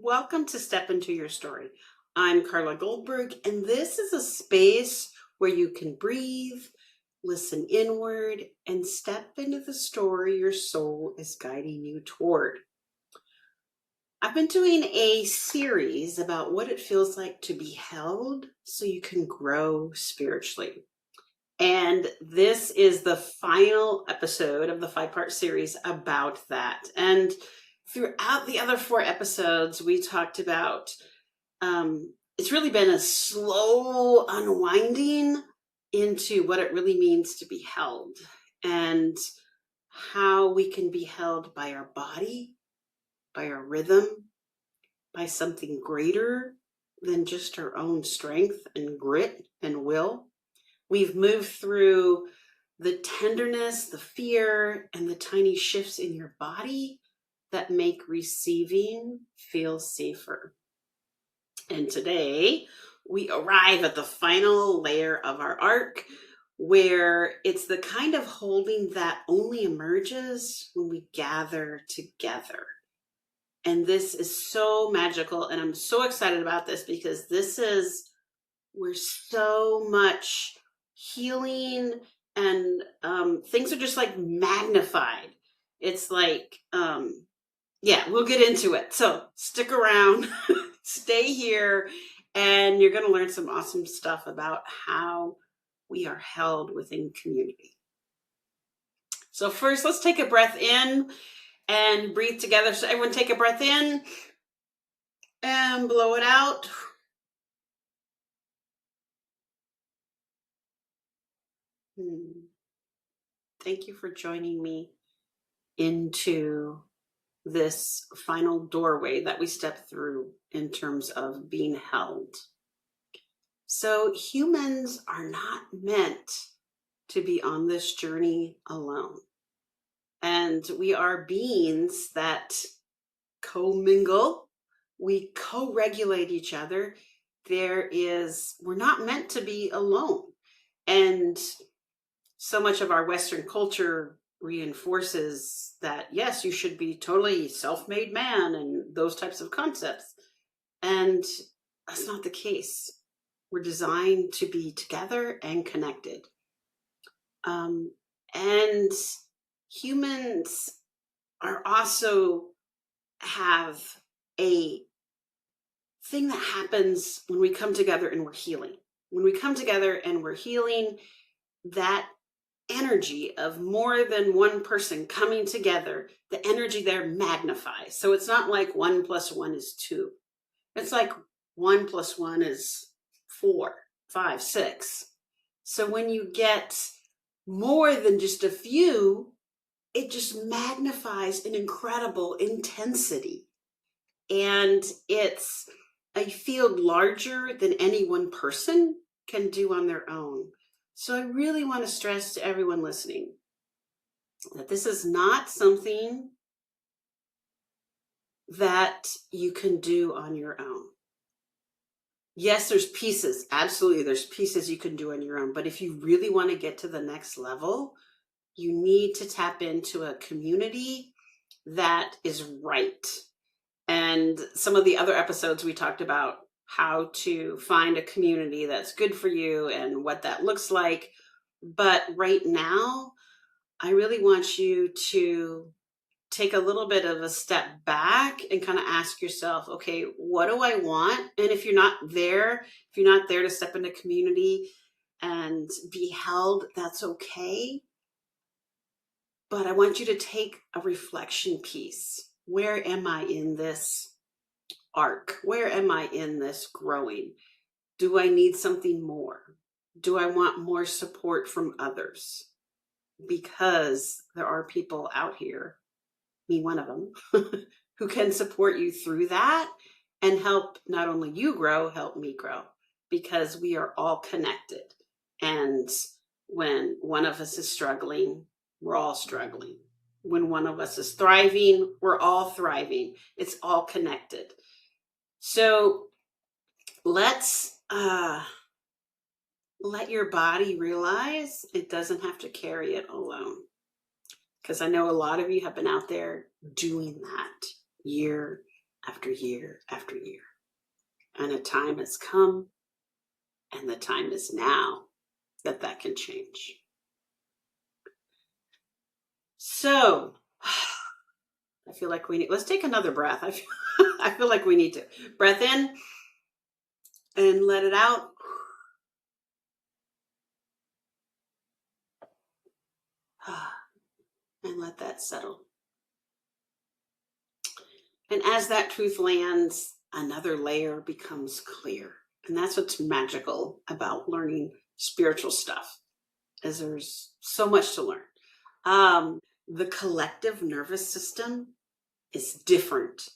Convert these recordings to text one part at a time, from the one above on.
Welcome to Step Into Your Story. I'm Carla Goldberg, and this is a space where you can breathe, listen inward, and step into the story your soul is guiding you toward. I've been doing a series about what it feels like to be held so you can grow spiritually. And this is the final episode of the 5-part series about that. And throughout the other 4 episodes, we talked about it's really been a slow unwinding into what it really means to be held and how we can be held by our body, by our rhythm, by something greater than just our own strength and grit and will. We've moved through the tenderness, the fear, and the tiny shifts in your body that make receiving feel safer. And today we arrive at the final layer of our arc, where it's the kind of holding that only emerges when we gather together. And this is so magical, and I'm so excited about this because this is where so much healing and things are just like magnified. It's like, we'll get into it. So stick around, stay here, and you're going to learn some awesome stuff about how we are held within community. So first, let's take a breath in and breathe together. So everyone take a breath in and blow it out. Thank you for joining me into this final doorway that we step through in terms of being held. So humans are not meant to be on this journey alone. And we are beings that commingle, we co-regulate each other. We're not meant to be alone. And so much of our Western culture reinforces that, yes, you should be totally self-made man and those types of concepts. And that's not the case. We're designed to be together and connected. And humans are also have a thing that happens when we come together and we're healing. When we come together and we're healing, that energy of more than one person coming together, the energy there magnifies. So it's not like 1 + 1 is 2. It's like 1 + 1 is 4, 5, 6. So when you get more than just a few, it just magnifies an incredible intensity. And it's a field larger than any one person can do on their own. So I really want to stress to everyone listening that this is not something that you can do on your own. Yes, there's pieces. Absolutely, there's pieces you can do on your own. But if you really want to get to the next level, you need to tap into a community that is right. And some of the other episodes we talked about how to find a community that's good for you and what that looks like. But right now, I really want you to take a little bit of a step back and kind of ask yourself, okay, what do I want? And if you're not there to step into community and be held, that's okay. But I want you to take a reflection piece. Where am I in this arc? Where am I in this growing? Do I need something more? Do I want more support from others? Because there are people out here, me one of them, who can support you through that and help not only you grow, help me grow, because we are all connected. And when one of us is struggling, we're all struggling. When one of us is thriving, we're all thriving. It's all connected. So let's let your body realize it doesn't have to carry it alone. Because I know a lot of you have been out there doing that year after year after year. And a time has come, and the time is now that can change. So I feel like let's take another breath. I feel like we need to breath in and let it out. And let that settle. And as that truth lands, another layer becomes clear. And that's what's magical about learning spiritual stuff, is there's so much to learn. The collective nervous system is different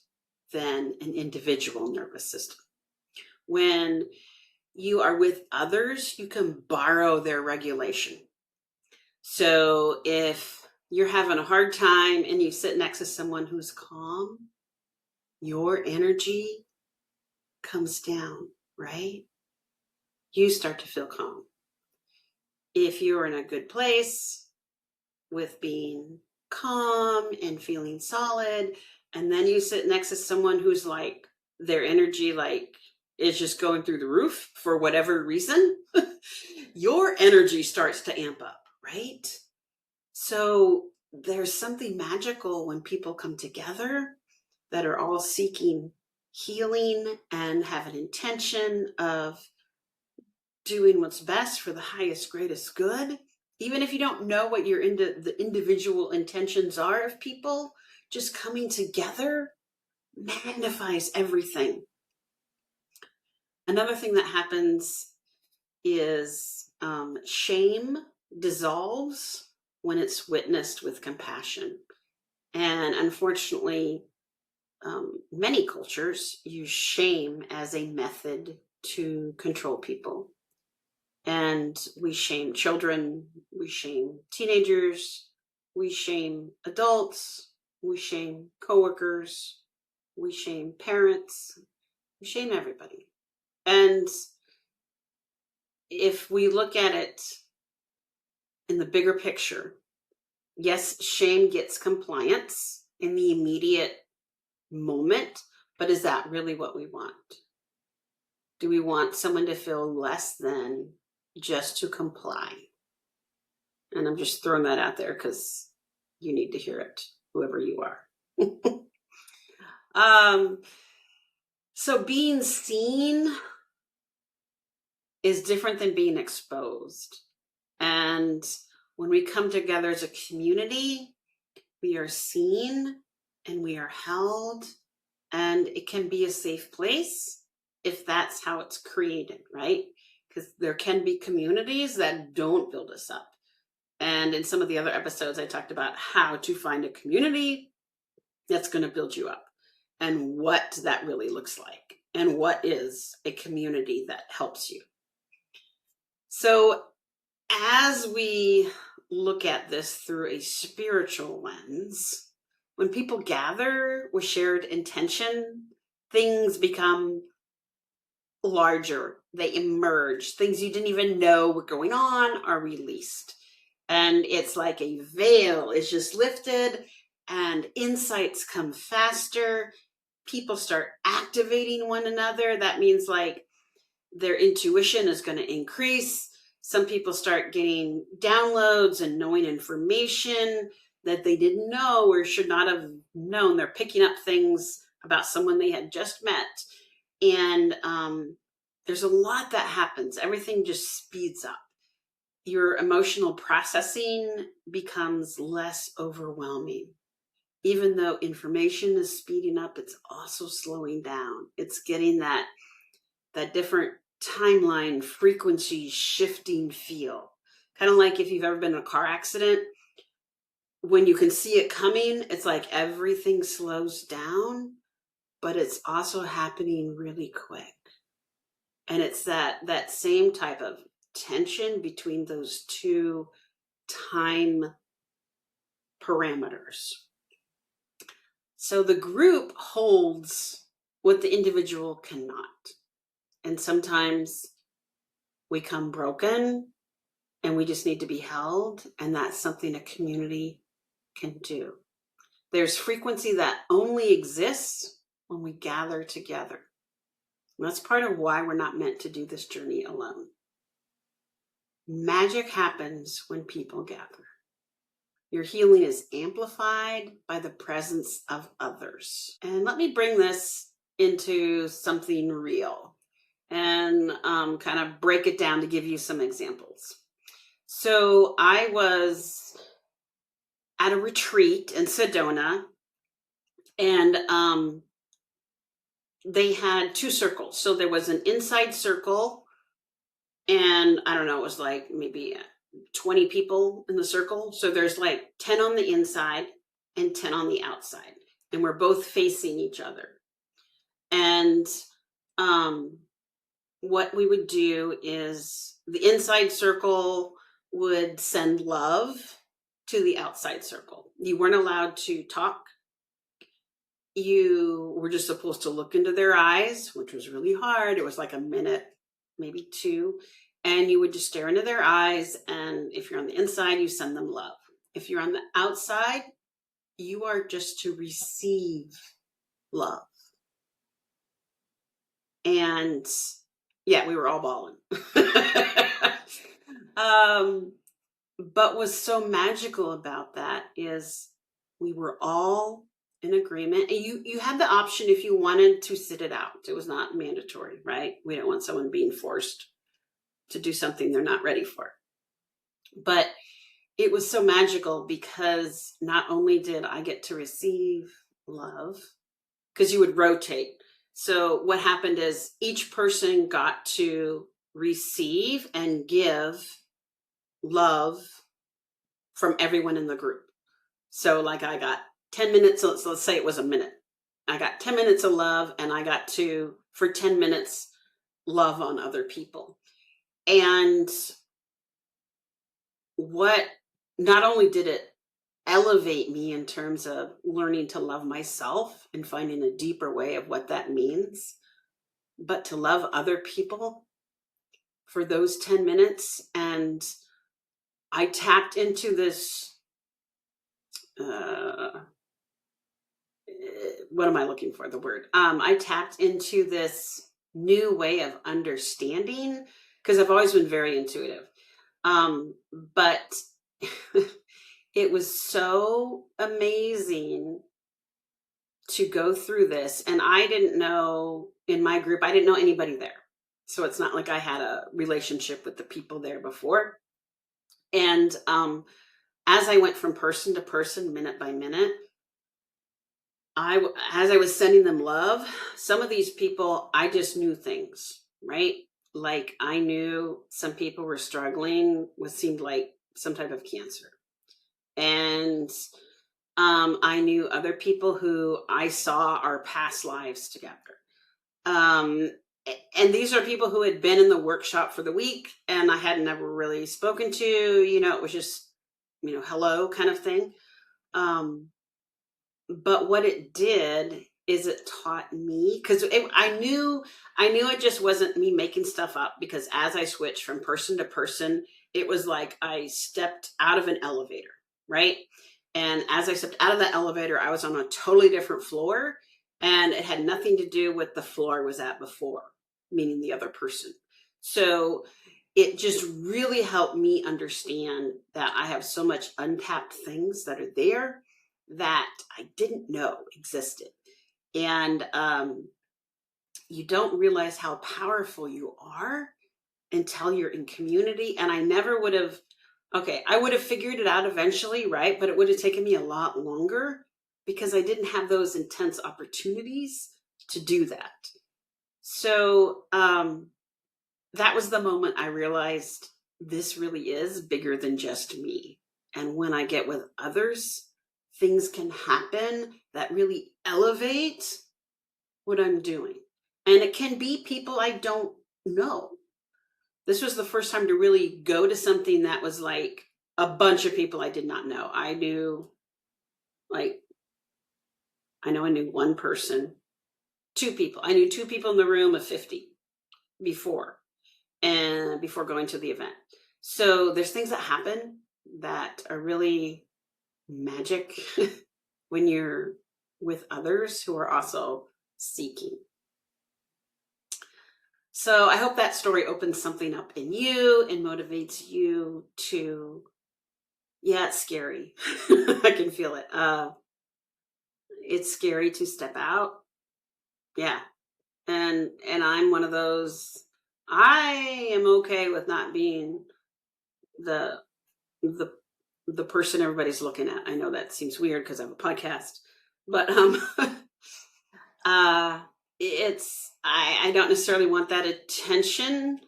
than an individual nervous system. When you are with others, you can borrow their regulation. So if you're having a hard time and you sit next to someone who's calm, your energy comes down, right? You start to feel calm. If you're in a good place with being calm and feeling solid, and then you sit next to someone who's like, their energy like is just going through the roof for whatever reason, your energy starts to amp up, right? So there's something magical when people come together that are all seeking healing and have an intention of doing what's best for the highest, greatest good. Even if you don't know what the individual intentions are of people, just coming together magnifies everything. Another thing that happens is shame dissolves when it's witnessed with compassion. And unfortunately, many cultures use shame as a method to control people. And we shame children, we shame teenagers, we shame adults, we shame coworkers, we shame parents, we shame everybody. And if we look at it in the bigger picture, yes, shame gets compliance in the immediate moment, but is that really what we want? Do we want someone to feel less than just to comply? And I'm just throwing that out there because you need to hear it, whoever you are. So being seen is different than being exposed. And when we come together as a community, we are seen and we are held, and it can be a safe place if that's how it's created, right? Because there can be communities that don't build us up. And in some of the other episodes, I talked about how to find a community that's going to build you up and what that really looks like and what is a community that helps you. So as we look at this through a spiritual lens, when people gather with shared intention, things become larger. They emerge. Things you didn't even know were going on are released. And it's like a veil is just lifted and insights come faster. People start activating one another. That means like their intuition is going to increase. Some people start getting downloads and knowing information that they didn't know or should not have known. They're picking up things about someone they had just met. And there's a lot that happens. Everything just speeds up. Your emotional processing becomes less overwhelming. Even though information is speeding up, it's also slowing down. It's getting that different timeline, frequency shifting feel. Kind of like if you've ever been in a car accident, when you can see it coming, it's like everything slows down, but it's also happening really quick. And it's that same type of tension between those two time parameters. So the group holds what the individual cannot. And sometimes we come broken and we just need to be held. And that's something a community can do. There's frequency that only exists when we gather together. And that's part of why we're not meant to do this journey alone. Magic happens when people gather. Your healing is amplified by the presence of others. And let me bring this into something real and kind of break it down to give you some examples. So I was at a retreat in Sedona, and they had two circles. So there was an inside circle, and I don't know, it was like maybe 20 people in the circle. So there's like 10 on the inside and 10 on the outside, and we're both facing each other. And what we would do is the inside circle would send love to the outside circle. You weren't allowed to talk. You were just supposed to look into their eyes, which was really hard. It was like a minute, maybe two. And you would just stare into their eyes. And if you're on the inside, you send them love. If you're on the outside, you are just to receive love. And yeah, we were all bawling. But what's so magical about that is we were all in agreement. And you had the option if you wanted to sit it out. It was not mandatory, right? We don't want someone being forced to do something they're not ready for. But it was so magical because not only did I get to receive love, because you would rotate. So what happened is each person got to receive and give love from everyone in the group. So like I got 10 minutes, so let's say it was a minute. I got 10 minutes of love, and I got to, for 10 minutes, love on other people. And what, not only did it elevate me in terms of learning to love myself and finding a deeper way of what that means, but to love other people for those 10 minutes. And I tapped into this, what am I looking for? The word. I tapped into this new way of understanding, because I've always been very intuitive. But it was so amazing to go through this. And I didn't know, in my group, I didn't know anybody there. So it's not like I had a relationship with the people there before. And as I went from person to person, minute by minute, as I was sending them love, some of these people, I just knew things, right? Like I knew some people were struggling with, seemed like some type of cancer. And I knew other people who I saw our past lives together. And these are people who had been in the workshop for the week and I had never really spoken to, it was just, hello kind of thing. But what it did is it taught me, because I knew it just wasn't me making stuff up, because as I switched from person to person, it was like I stepped out of an elevator, right? And as I stepped out of that elevator, I was on a totally different floor, and it had nothing to do with the floor I was at before, meaning the other person. So it just really helped me understand that I have so much untapped things that are there that I didn't know existed. And you don't realize how powerful you are until you're in community. And I never would have, I would have figured it out eventually, right? But it would have taken me a lot longer because I didn't have those intense opportunities to do that. So that was the moment I realized this really is bigger than just me. And when I get with others, things can happen that really elevate what I'm doing. And it can be people I don't know. This was the first time to really go to something that was like a bunch of people I did not know. I knew one person, two people. I knew two people in the room of 50 before going to the event. So there's things that happen that are really magic when you're with others who are also seeking. So I hope that story opens something up in you and motivates you to, yeah, it's scary. I can feel it. It's scary to step out. Yeah. And I'm one of those, I am okay with not being the the the person everybody's looking at. I know that seems weird because I have a podcast, but uh I don't necessarily want that attention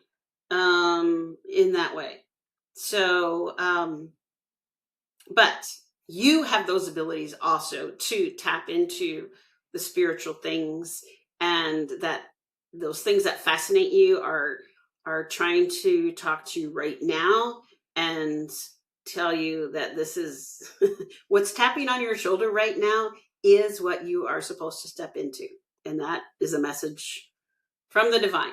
in that way. So but you have those abilities also to tap into the spiritual things, and that those things that fascinate you are trying to talk to you right now and tell you that this is what's tapping on your shoulder right now is what you are supposed to step into, and that is a message from the divine.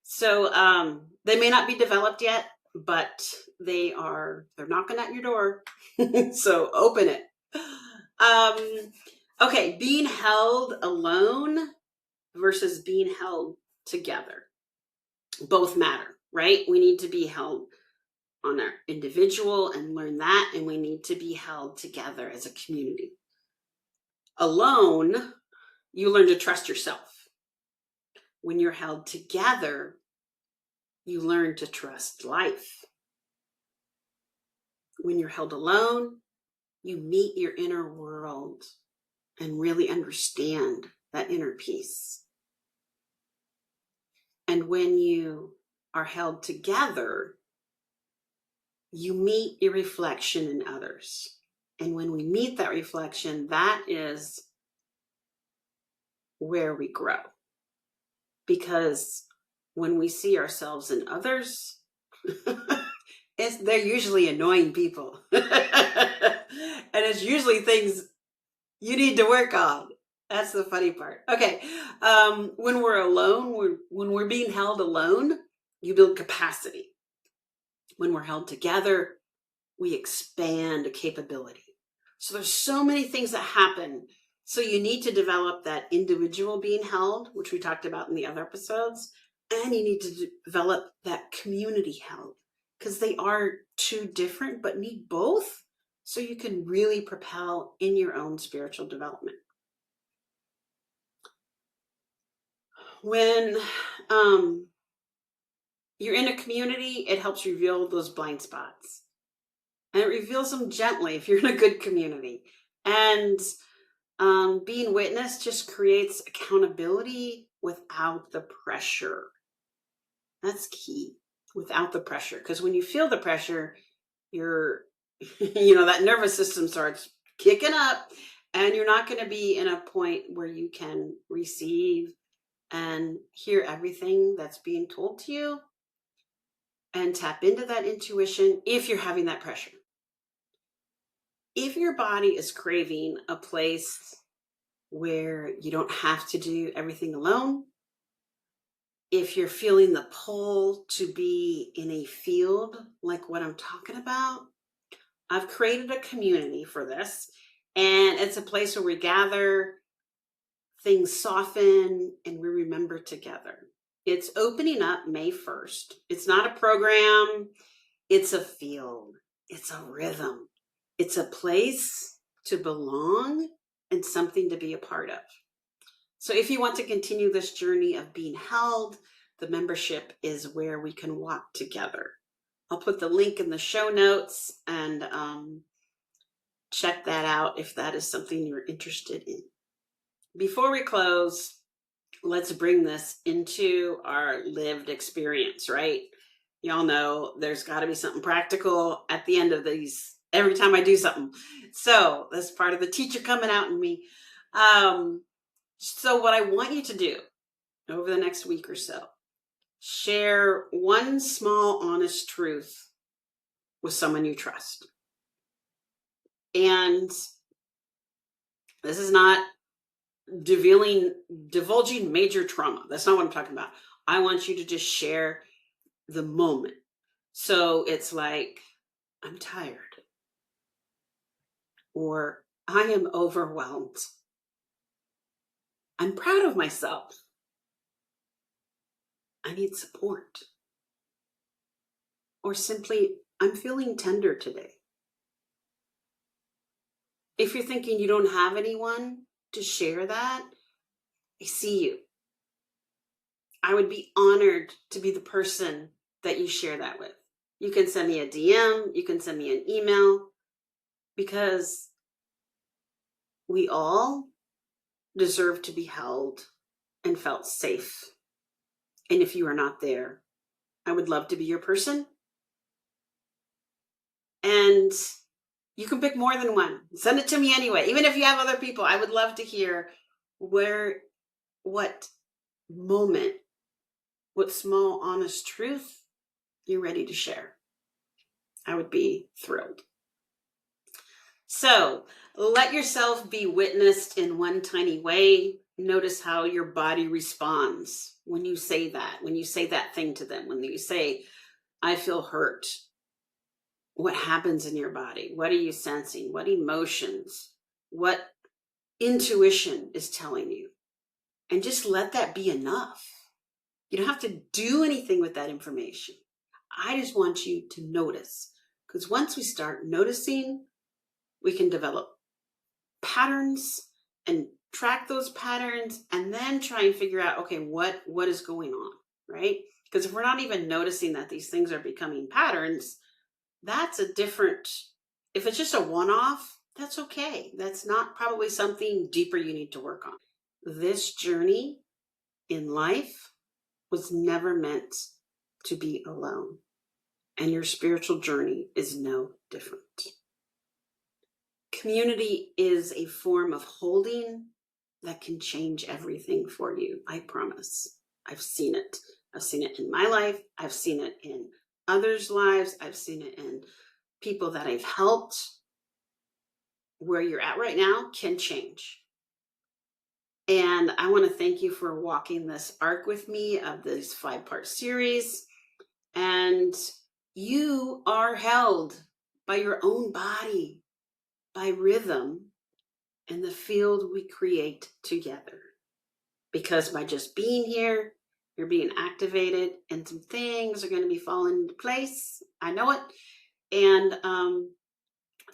So they may not be developed yet, but they're knocking at your door. So open it. Okay, being held alone versus being held together. Both matter, right? We need to be held on our individual and learn that, and we need to be held together as a community. Alone, you learn to trust yourself. When you're held together, you learn to trust life. When you're held alone, you meet your inner world and really understand that inner peace. And when you are held together, you meet your reflection in others. And when we meet that reflection, that is where we grow. Because when we see ourselves in others, they're usually annoying people. And it's usually things you need to work on. That's the funny part. Okay. When we're alone, when we're being held alone, you build capacity. When we're held together, we expand a capability. So there's so many things that happen. So you need to develop that individual being held, which we talked about in the other episodes, and you need to develop that community held, because they are two different but need both, so you can really propel in your own spiritual development. When you're in a community, it helps reveal those blind spots. And it reveals them gently if you're in a good community. And being witnessed just creates accountability without the pressure. That's key. Without the pressure. Because when you feel the pressure, you're, that nervous system starts kicking up, and you're not going to be in a point where you can receive and hear everything that's being told to you and tap into that intuition if you're having that pressure. If your body is craving a place where you don't have to do everything alone, if you're feeling the pull to be in a field like what I'm talking about, I've created a community for this, and it's a place where we gather, things soften, and we remember together. It's opening up May 1st. It's not a program, it's a field, it's a rhythm, it's a place to belong and something to be a part of. So if you want to continue this journey of being held, the membership is where we can walk together. I'll put the link in the show notes, and check that out if that is something you're interested in. Before we close, let's bring this into our lived experience, right? Y'all know there's got to be something practical at the end of these every time I do something. So that's part of the teacher coming out in me. So what I want you to do over the next week or so, share one small, honest truth with someone you trust. And this is not divulging major trauma. That's not what I'm talking about. I want you to just share the moment. So it's like, I'm tired, or I am overwhelmed. I'm proud of myself. I need support. Or simply, I'm feeling tender today. If you're thinking you don't have anyone to share that, I see you. I would be honored to be the person that you share that with. You can send me a DM, you can send me an email, because we all deserve to be held and felt safe. And if you are not there, I would love to be your person. And you can pick more than one. Send it to me anyway. Even if you have other people, I would love to hear what moment, what small, honest truth you're ready to share. I would be thrilled. So let yourself be witnessed in one tiny way. Notice how your body responds when you say that thing to them, when you say, I feel hurt. What happens in your body? What are you sensing? What emotions? What intuition is telling you? And just let that be enough. You don't have to do anything with that information. I just want you to notice, because once we start noticing, we can develop patterns and track those patterns, and then try and figure out, okay, what is going on, right? Because if we're not even noticing that these things are becoming patterns, that's a different, if it's just a one-off, that's okay. That's not probably something deeper you need to work on. This journey in life was never meant to be alone. And your spiritual journey is no different. Community is a form of holding that can change everything for you. I promise. I've seen it. I've seen it in my life. I've seen it in others' lives. I've seen it in people that I've helped. Where you're at right now can change. And I want to thank you for walking this arc with me of this 5-part series. And you are held by your own body, by rhythm, and the field we create together. Because by just being here, you're being activated, and some things are going to be falling into place. I know it. And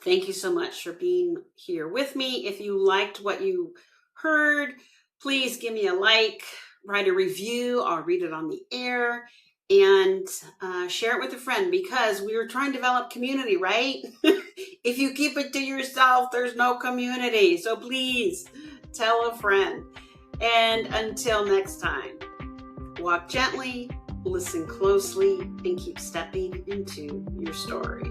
thank you so much for being here with me. If you liked what you heard, please give me a like, write a review. I'll read it on the air, and share it with a friend, because we were trying to develop community, right? If you keep it to yourself, there's no community. So please tell a friend. And until next time, walk gently, listen closely, and keep stepping into your story.